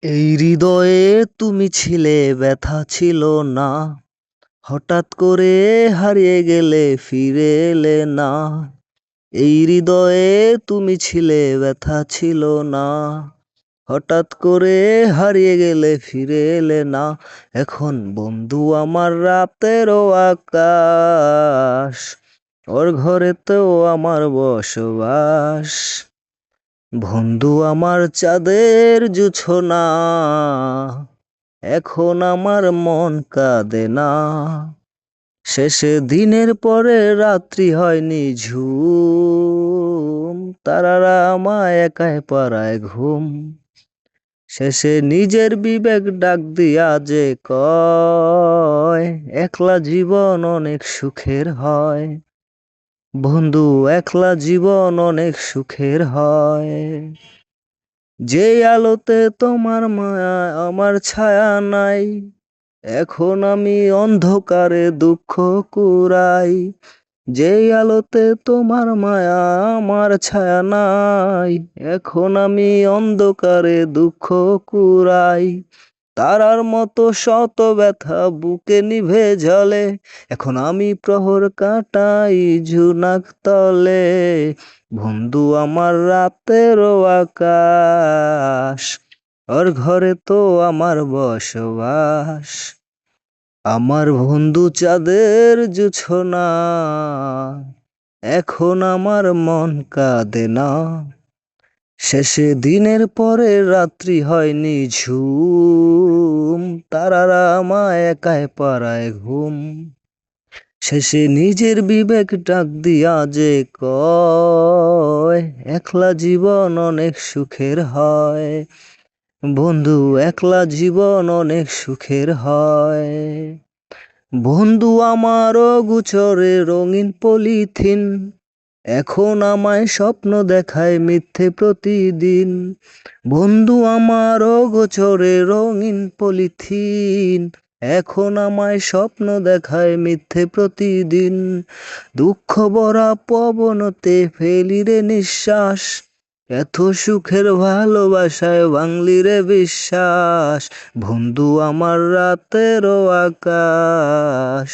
এই হৃদয়ে তুমি ছিলে, ব্যথা ছিল না। হঠাৎ করে হারিয়ে গেলে, ফিরে এলে না। এই হৃদয়ে তুমি ছিলে, ব্যথা ছিল না। হঠাৎ করে হারিয়ে গেলে, ফিরে এলে না। এখন বন্ধু আমার রাতেরও আকাশ, ওর ঘরেতেও আমার বসবাস। বন্ধু আমার চাঁদের জোছনা, এখন আমার মন কাঁদে না। শেষে দিনের পরে রাত্রি হয় নিঝুম, তারারা আমায় একাই পাড়ায় ঘুম। শেষে নিজের বিবেক ডাক দিয়া যে কয়, একলা জীবন অনেক সুখের হয়। বন্ধু, একলা জীবন অনেক সুখের হয়। যে আলোতে তোমার মায়া আমার ছায়া নাই, এখন আমি অন্ধকারে দুঃখ কুড়াই। যে আলোতে তোমার মায়া আমার ছায়া নাই, এখন আমি অন্ধকারে দুঃখ কুড়াই। তারার মতো শত ব্যথা বুকে নিভে জ্বলে, এখন আমি প্রহর কাটাই ঝুনাক তলে। বন্ধু আমার রাতেরও আকাশ, ওর ঘরে তো আমার বসবাস। আমার বন্ধু চাঁদের জোছনা, এখন আমার মন কাঁদে না। শেষে দিনের পরে রাত্রি হয় নিঝুম, তারারা আমায় একাই পাড়ায় ঘুম। শেষে নিজের বিবেক ডাক দিয়া যে কয়, একলা জীবন অনেক সুখের হয়। বন্ধু, একলা জীবন অনেক সুখের হয়। বন্ধু আমার গোছরে রঙিন পলিথিন, এখন আমায় স্বপ্ন দেখায় মিথ্যে প্রতিদিন। বন্ধু আমার গোছরে রঙিন পলিথিন, এখন আমায় স্বপ্ন দেখায় মিথ্যে প্রতিদিন। দুঃখ ভরা পবনতে ফেলি রে নিঃশ্বাস, এত সুখের ভালোবাসায় ভাঙলি রে বিশ্বাস। বন্ধু আমার রাতেরও আকাশ,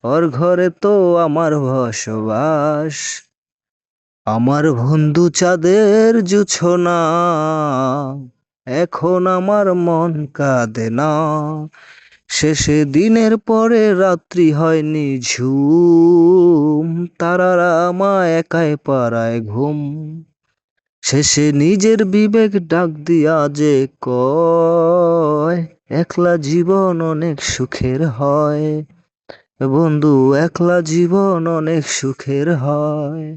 ওর ঘরে তো আমার বসবাস। আমার বন্ধু চাঁদের জোছনা, এখন আমার মন কাঁদে না। শেষে দিনের পরে রাত্রি হয় নিঝুম, তারারা আমায় একাই পাড়ায় ঘুম। শেষে নিজের বিবেক ডাক দিয়া যে কয়, একলা জীবন অনেক সুখের হয়। বন্ধু, একলা জীবন অনেক সুখের হয়।